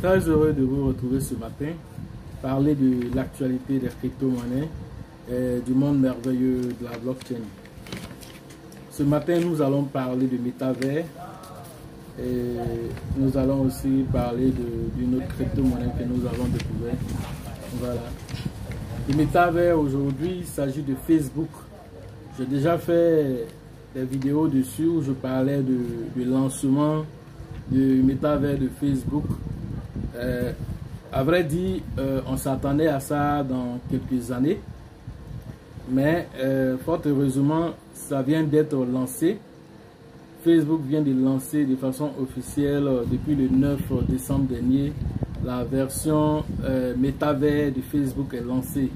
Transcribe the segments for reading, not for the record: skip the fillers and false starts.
très heureux de vous retrouver ce matin, parler de l'actualité des crypto-monnaies et du monde merveilleux de la blockchain. Ce matin, nous allons parler de métavers et nous allons aussi parler d'une autre crypto-monnaie que nous avons découvert. Voilà. Le métavers aujourd'hui, il s'agit de Facebook. J'ai déjà fait des vidéos dessus où je parlais du lancement du métavers de Facebook. À vrai dire, on s'attendait à ça dans quelques années, mais fort heureusement, ça vient d'être lancé. Facebook vient de lancer de façon officielle depuis le 9 décembre dernier. La version métavers de Facebook est lancée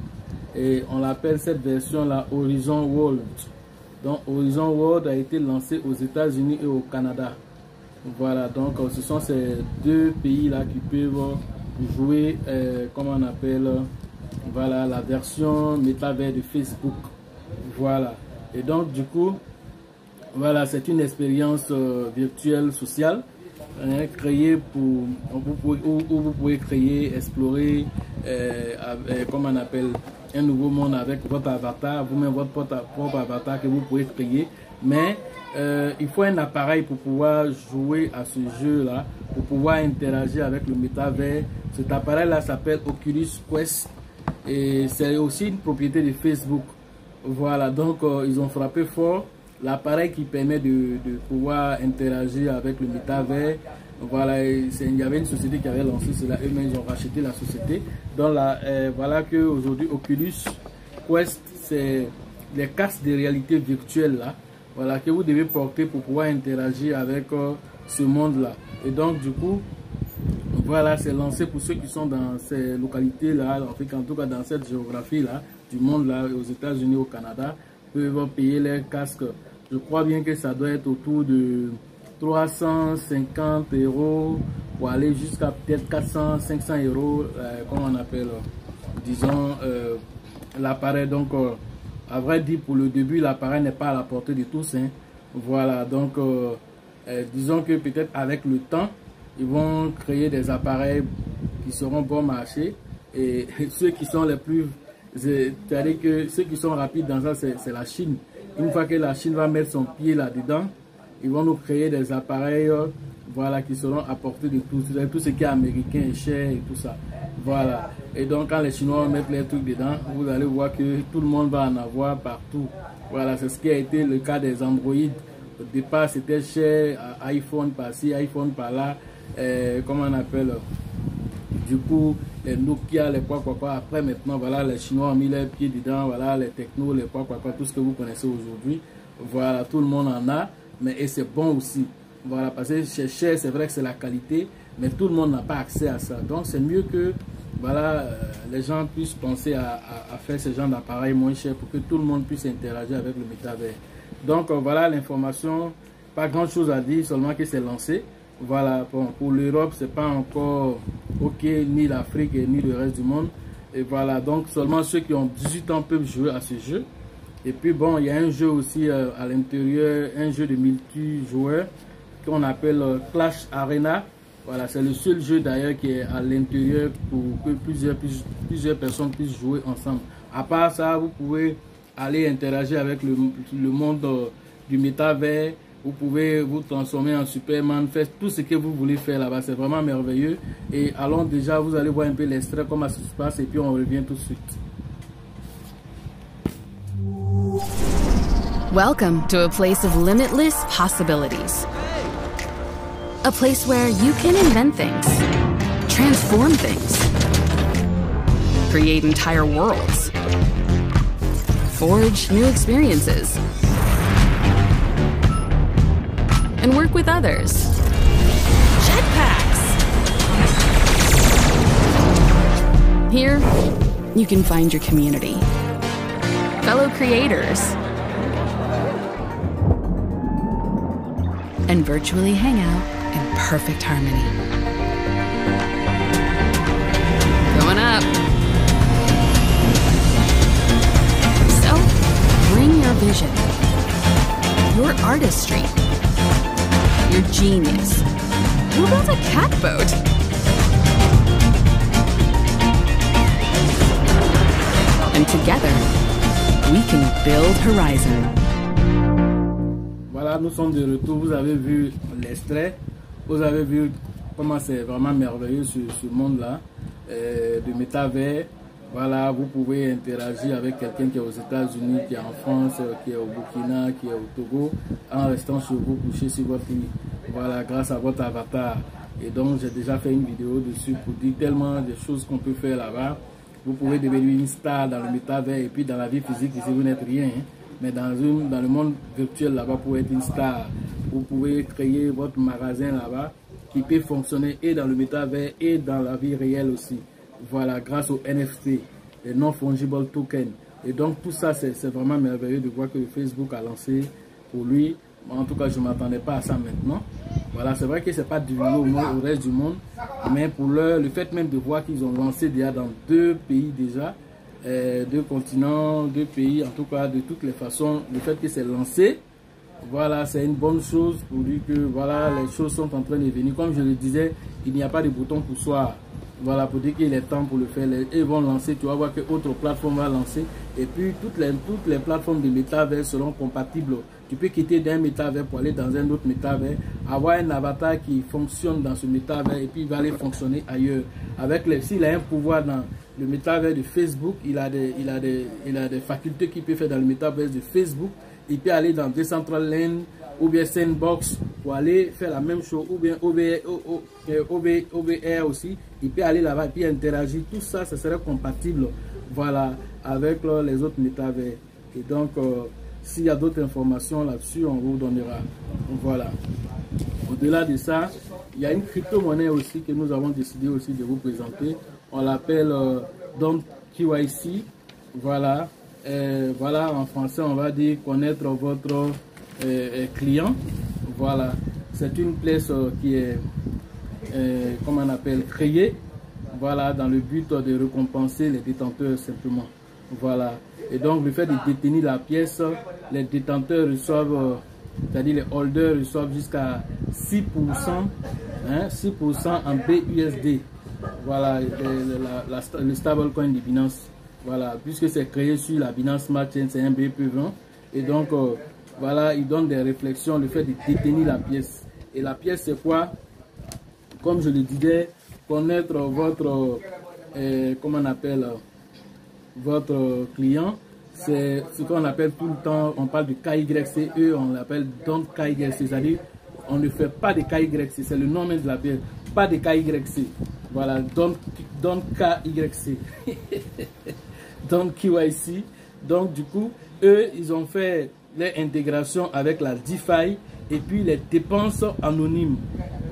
et on l'appelle cette version là Horizon World. Donc Horizon World a été lancé aux États-Unis et au Canada. Voilà, donc ce sont ces deux pays là qui peuvent jouer, comment on appelle, voilà, la version métavers de Facebook. Voilà, et donc du coup, voilà, c'est une expérience virtuelle sociale créée pour où vous pouvez créer, explorer, comment on appelle, un nouveau monde avec votre avatar, vous-même votre propre avatar que vous pouvez créer. Mais il faut un appareil pour pouvoir jouer à ce jeu-là, pour pouvoir interagir avec le métavers. Cet appareil-là s'appelle Oculus Quest et c'est aussi une propriété de Facebook. Voilà, donc ils ont frappé fort. L'appareil qui permet de pouvoir interagir avec le métavers. Voilà, il y avait une société qui avait lancé cela, eux-mêmes ils ont racheté la société. Donc là, voilà que aujourd'hui Oculus Quest, c'est les casques de réalité virtuelle là, voilà, que vous devez porter pour pouvoir interagir avec ce monde-là. Et donc du coup, voilà, c'est lancé pour ceux qui sont dans ces localités-là, en tout cas dans cette géographie-là, du monde-là, aux États-Unis, au Canada, peuvent payer leurs casques. Je crois bien que ça doit être autour de 350 € pour aller jusqu'à peut-être 400, 500 €, comme on appelle, disons, l'appareil. Donc, à vrai dire, pour le début, l'appareil n'est pas à la portée de tous. Hein. Voilà, donc, disons que peut-être avec le temps, ils vont créer des appareils qui seront bon marché. Et ceux qui sont les plus... C'est-à-dire que ceux qui sont rapides dans ça, c'est la Chine. Une fois que la Chine va mettre son pied là-dedans, ils vont nous créer des appareils voilà, qui seront à portée de tous. Tout ce qui est américain est cher et tout ça. Voilà. Et donc, quand les Chinois vont mettre les trucs dedans, vous allez voir que tout le monde va en avoir partout. Voilà, c'est ce qui a été le cas des Android. Au départ, c'était cher, iPhone par-ci, iPhone par-là. Comment on appelle? Du coup, les Nokia, les quoi. Après, maintenant, voilà, les Chinois ont mis leurs pieds dedans. Voilà, les technos, les quoi. Tout ce que vous connaissez aujourd'hui. Voilà, tout le monde en a. Mais c'est bon aussi. Voilà, parce que c'est cher, c'est vrai que c'est la qualité. Mais tout le monde n'a pas accès à ça. Donc, c'est mieux que, voilà, les gens puissent penser à faire ce genre d'appareil moins cher pour que tout le monde puisse interagir avec le métavers. Donc, voilà l'information. Pas grand chose à dire, seulement que c'est lancé. Voilà, bon, pour l'Europe, c'est pas encore OK, ni l'Afrique ni le reste du monde. Et voilà, donc seulement ceux qui ont 18 ans peuvent jouer à ce jeu. Et puis bon, il y a un jeu aussi à l'intérieur, un jeu de multijoueurs qu'on appelle Clash Arena. Voilà, c'est le seul jeu d'ailleurs qui est à l'intérieur pour que plusieurs personnes puissent jouer ensemble. À part ça, vous pouvez aller interagir avec le monde du métavers. Vous pouvez vous transformer en Superman, faire tout ce que vous voulez faire là-bas. C'est vraiment merveilleux. Et allons déjà, vous allez voir un peu l'extrait, comment ça se passe, et puis on revient tout de suite. Welcome to a place of limitless possibilities. A place where you can invent things, transform things, create entire worlds, forge new experiences, and work with others. Jetpacks! Here, you can find your community, fellow creators, and virtually hang out in perfect harmony. Going up. So, bring your vision, your artistry, your genius. Who built a cat boat? together, we can build Horizon. Voilà, nous sommes de retour. Vous avez vu l'extrait. Vous avez vu comment c'est vraiment merveilleux ce monde-là de métavers. Voilà, vous pouvez interagir avec quelqu'un qui est aux États-Unis, qui est en France, qui est au Burkina, qui est au Togo, en restant sur vous, couché sur votre lit. Voilà, grâce à votre avatar. Et donc, j'ai déjà fait une vidéo dessus pour dire tellement de choses qu'on peut faire là-bas. Vous pouvez devenir une star dans le métavers et puis dans la vie physique, ici, vous n'êtes rien. Hein. Mais dans le monde virtuel là-bas, vous pouvez être une star. Vous pouvez créer votre magasin là-bas qui peut fonctionner et dans le métavers et dans la vie réelle aussi. Voilà, grâce au NFT, les non-fungible tokens. Et donc tout ça, c'est vraiment merveilleux de voir que Facebook a lancé pour lui. En tout cas, je ne m'attendais pas à ça maintenant. Voilà, c'est vrai que ce n'est pas divulgué au reste du monde. Mais pour le fait même de voir qu'ils ont lancé déjà dans 2 pays déjà, 2 continents, 2 pays, en tout cas de toutes les façons, le fait que c'est lancé, voilà, c'est une bonne chose pour dire que voilà, les choses sont en train de venir. Comme je le disais, il n'y a pas de bouton pour soi. Voilà, pour dire qu'il est temps pour le faire. Ils vont lancer, tu vas voir que autre plateforme va lancer. Et puis toutes les plateformes de métavers seront compatibles. Tu peux quitter d'un métavers pour aller dans un autre métavers, avoir un avatar qui fonctionne dans ce métavers et puis il va aller fonctionner ailleurs. S'il a un pouvoir dans le métavers de Facebook, il a des facultés qu'il peut faire dans le métavers de Facebook. Il peut aller dans Decentraland ou bien Sandbox pour aller faire la même chose, ou bien OVR aussi. Il peut aller là-bas et puis interagir. Tout ça, ça serait compatible, voilà, avec les autres métavers. Et donc, s'il y a d'autres informations là-dessus, on vous donnera. Voilà. Au-delà de ça, il y a une crypto-monnaie aussi que nous avons décidé aussi de vous présenter. On l'appelle Don't KYC. Voilà. Voilà, en français, on va dire connaître votre client. Voilà. C'est une place qui est, comment on appelle, créée. Voilà, dans le but de récompenser les détenteurs simplement. Voilà. Et donc, le fait de détenir la pièce, les détenteurs reçoivent, c'est-à-dire les holders reçoivent jusqu'à 6%, hein, 6% en BUSD. Voilà, le stablecoin de Binance. Voilà, puisque c'est créé sur la Binance Smart Chain, c'est un BP20. Et donc, voilà, il donne des réflexions, le fait de détenir la pièce. Et la pièce, c'est quoi? Comme je le disais, connaître votre, comment on appelle, votre client. C'est ce qu'on appelle tout le temps, on parle de KYC, on l'appelle Don't KYC, c'est-à-dire on ne fait pas de KYC, c'est le nom même de la pièce, pas de KYC. Voilà, Don't KYC. Don't KYC. Donc du coup, eux, ils ont fait leur intégration avec la DeFi et puis les dépenses anonymes.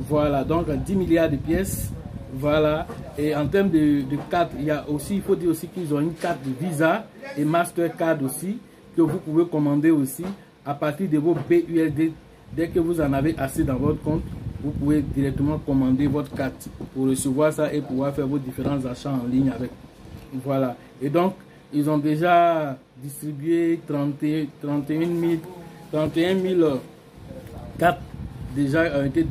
Voilà, donc 10 milliards de pièces. Voilà, et en termes de carte, il faut dire aussi qu'ils ont une carte de Visa et Mastercard aussi, que vous pouvez commander aussi à partir de vos BUSD. Dès que vous en avez assez dans votre compte, vous pouvez directement commander votre carte pour recevoir ça et pouvoir faire vos différents achats en ligne avec. Voilà, et donc ils ont déjà distribué 31 000 cartes déjà ont été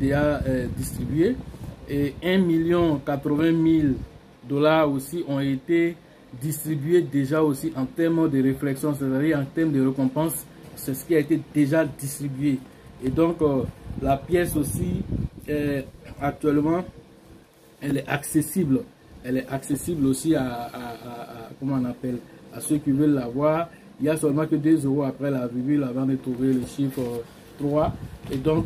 distribuées. Et 1 080 000 $ aussi ont été distribués déjà aussi en termes de réflexion, c'est-à-dire en termes de récompense, c'est ce qui a été déjà distribué. Et donc la pièce aussi actuellement elle est accessible aussi à comment on appelle, à ceux qui veulent l'avoir. Il y a seulement que 2 € après la virgule avant de trouver le chiffre 3. Et donc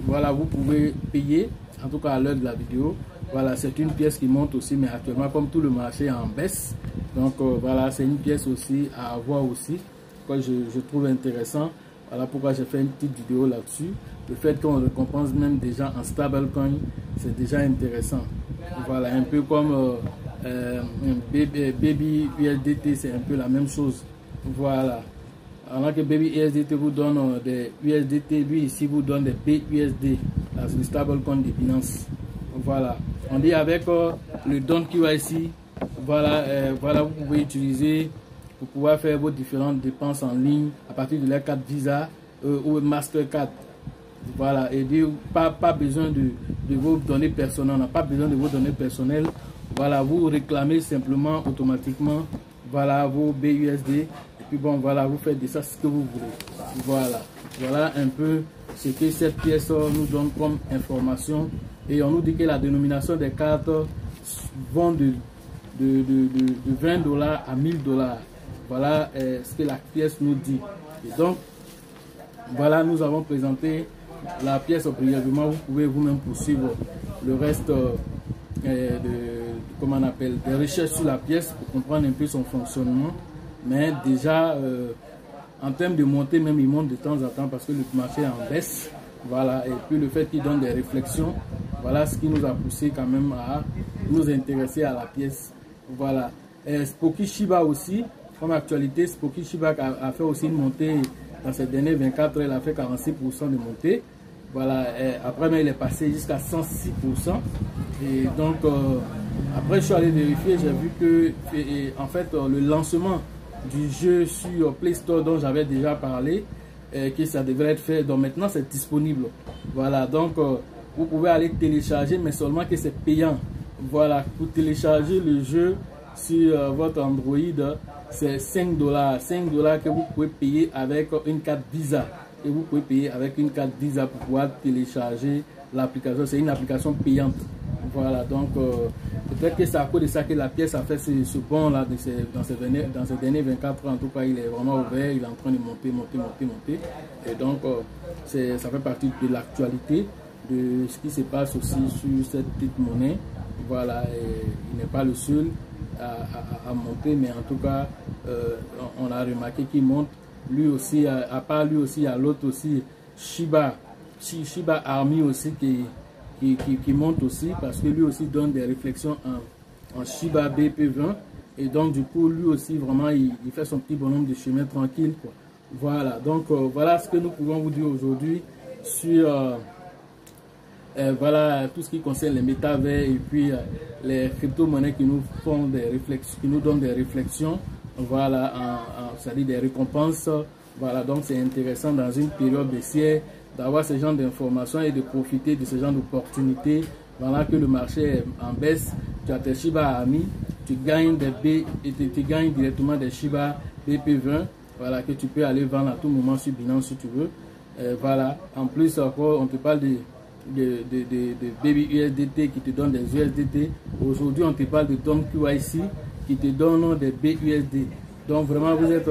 voilà, vous pouvez payer. En tout cas à l'heure de la vidéo, voilà, c'est une pièce qui monte aussi, mais actuellement comme tout le marché est en baisse, donc voilà, c'est une pièce aussi à avoir aussi, que je trouve intéressant. Voilà pourquoi j'ai fait une petite vidéo là-dessus. Le fait qu'on récompense même déjà en stablecoin, c'est déjà intéressant. Voilà, un peu comme Baby USDT, c'est un peu la même chose. Voilà. Alors que Baby USDT vous donne des USDT, lui ici vous donne des BUSD, le stablecoin de Binance. Voilà. On dit avec le Don't KYC, voilà, voilà, vous pouvez utiliser pour pouvoir faire vos différentes dépenses en ligne à partir de la carte Visa ou Mastercard. Voilà, et pas besoin de vos données personnelles, on n'a pas besoin de vos données personnelles. Voilà, vous réclamez simplement automatiquement voilà vos BUSD, et puis bon, voilà, vous faites de ça ce que vous voulez. Voilà un peu ce que cette pièce nous donne comme information. Et on nous dit que la dénomination des cartes vont de 20 $ à 1000 $. Voilà ce que la pièce nous dit. Et donc, voilà, nous avons présenté la pièce brièvement. Vous pouvez vous-même poursuivre le reste comment on appelle, des recherches sur la pièce pour comprendre un peu son fonctionnement. Mais déjà, en termes de montée, même il monte de temps en temps parce que le marché est en baisse. Voilà, et puis le fait qu'il donne des réflexions, voilà ce qui nous a poussé quand même à nous intéresser à la pièce. Voilà. Spooky Shiba aussi, comme actualité, Spooky Shiba a fait aussi une montée dans ces dernières 24 heures, il a fait 46% de montée. Voilà, après mais il est passé jusqu'à 106%. Et donc, après je suis allé vérifier, j'ai vu que en fait le lancement du jeu sur Play Store dont j'avais déjà parlé, que ça devrait être fait, donc maintenant c'est disponible. Voilà, donc vous pouvez aller télécharger, mais seulement que c'est payant. Voilà, pour télécharger le jeu sur votre Android, c'est 5 $. 5 $ que vous pouvez payer avec une carte Visa. Et vous pouvez payer avec une carte Visa pour pouvoir télécharger l'application. C'est une application payante. Voilà, donc peut-être que c'est à cause de ça que la pièce a fait ce bond là dans ces derniers 24 heures. En tout cas, il est vraiment ouvert, il est en train de monter. Et donc, ça fait partie de l'actualité, de ce qui se passe aussi sur cette petite monnaie. Voilà, et il n'est pas le seul à monter, mais en tout cas, on a remarqué qu'il monte. Lui aussi, à part lui aussi, il y a l'autre aussi, Shiba Army aussi qui monte aussi, parce que lui aussi donne des réflexions en Shiba BP20. Et donc du coup, lui aussi, vraiment, il fait son petit bonhomme de chemin tranquille, quoi. Voilà, donc voilà ce que nous pouvons vous dire aujourd'hui sur voilà tout ce qui concerne les métavers et puis les crypto-monnaies qui nous font des réflexions, qui nous donnent des réflexions. Voilà, c'est-à-dire des récompenses. Voilà, donc c'est intéressant dans une période baissière d'avoir ce genre d'informations et de profiter de ce genre d'opportunités. Voilà que le marché est en baisse, tu as tes Shiba Army, tu gagnes des B et tu gagnes directement des Shiba BP20. Voilà, que tu peux aller vendre à tout moment sur Binance si tu veux. Voilà, en plus encore, on te parle de Baby USDT qui te donne des USDT. Aujourd'hui, on te parle de Don QIC qui te donne des BUSD. Donc vraiment, vous êtes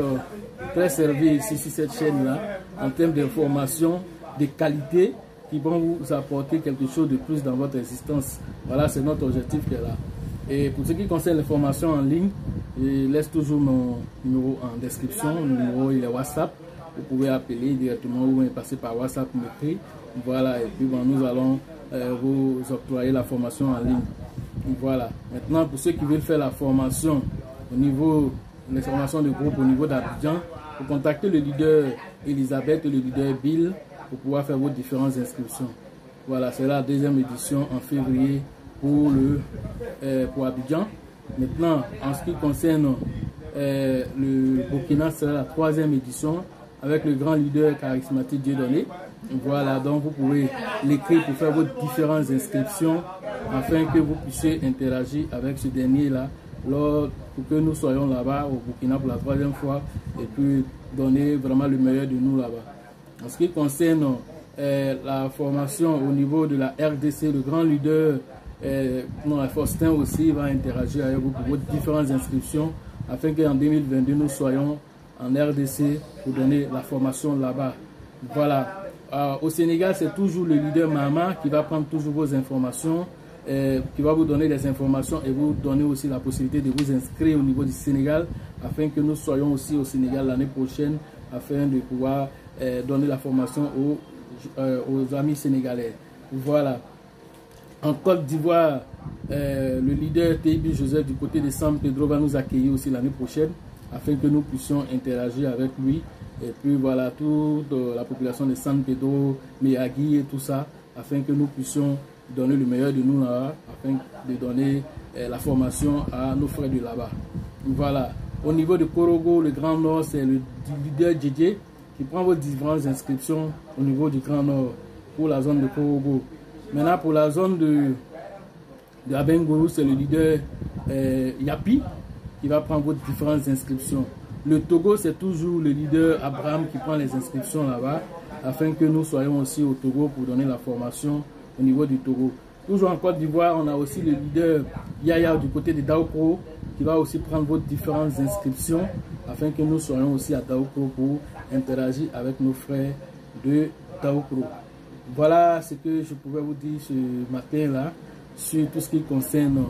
très servi ici sur cette chaîne-là en termes d'informations, de qualité qui vont vous apporter quelque chose de plus dans votre existence. Voilà, c'est notre objectif qui est là. Et pour ce qui concerne l'information en ligne, je laisse toujours mon numéro en description. Le numéro, il est WhatsApp. Vous pouvez appeler directement ou passer par WhatsApp, m'écrire. Voilà, et puis bon, nous allons vous octroyer la formation en ligne. Voilà. Maintenant, pour ceux qui veulent faire la formation au niveau, les formations de groupe au niveau d'Abidjan, vous contactez le leader Elisabeth et le leader Bill pour pouvoir faire vos différentes inscriptions. Voilà, c'est la deuxième édition en février pour Abidjan. Maintenant, en ce qui concerne le Burkina, c'est la troisième édition avec le grand leader charismatique Dieudonné. Voilà, donc vous pouvez l'écrire pour faire vos différentes inscriptions afin que vous puissiez interagir avec ce dernier-là pour que nous soyons là-bas au Burkina pour la troisième fois et puis donner vraiment le meilleur de nous là-bas. En ce qui concerne la formation au niveau de la RDC, le grand leader Faustin aussi va interagir avec vous pour vos différentes inscriptions afin qu'en 2022 nous soyons en RDC pour donner la formation là-bas. Voilà. Au Sénégal, c'est toujours le leader Mama qui va prendre toujours vos informations, qui va vous donner des informations et vous donner aussi la possibilité de vous inscrire au niveau du Sénégal afin que nous soyons aussi au Sénégal l'année prochaine afin de pouvoir donner la formation aux amis sénégalais. Voilà. En Côte d'Ivoire, le leader TIB Joseph du côté de San Pedro va nous accueillir aussi l'année prochaine afin que nous puissions interagir avec lui. Et puis voilà, toute la population de San Pedro, Miyagi et tout ça, afin que nous puissions donner le meilleur de nous là, afin de donner la formation à nos frères de là-bas. Voilà. Au niveau de Korogo, le Grand Nord, c'est le leader JJ qui prend vos différentes inscriptions au niveau du Grand Nord pour la zone de Korogo. Maintenant, pour la zone de Abengourou, c'est le leader Yapi qui va prendre vos différentes inscriptions. Le Togo, c'est toujours le leader Abraham qui prend les inscriptions là-bas, afin que nous soyons aussi au Togo pour donner la formation au niveau du Togo. Toujours en Côte d'Ivoire, on a aussi le leader Yaya du côté de Daoukro, qui va aussi prendre vos différentes inscriptions, afin que nous soyons aussi à Daoukro pour interagir avec nos frères de Daoukro. Voilà ce que je pouvais vous dire ce matin-là sur tout ce qui concerne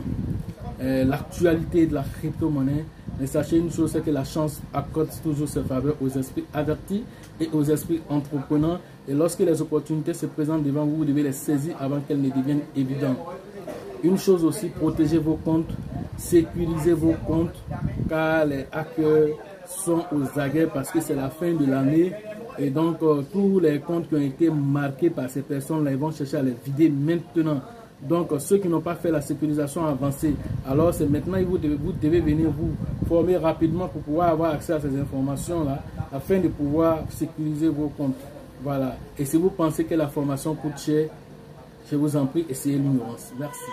l'actualité de la crypto-monnaie. Mais sachez une chose, c'est que la chance accorde toujours ses faveurs aux esprits avertis et aux esprits entrepreneurs. Et lorsque les opportunités se présentent devant vous, vous devez les saisir avant qu'elles ne deviennent évidentes. Une chose aussi, protégez vos comptes, sécurisez vos comptes, car les hackers sont aux aguets parce que c'est la fin de l'année. Et donc, tous les comptes qui ont été marqués par ces personnes-là, ils vont chercher à les vider maintenant. Donc, ceux qui n'ont pas fait la sécurisation avancée, alors c'est maintenant que vous devez venir vous former rapidement pour pouvoir avoir accès à ces informations-là, afin de pouvoir sécuriser vos comptes. Voilà. Et si vous pensez que la formation coûte cher, je vous en prie, essayez l'ignorance. Merci.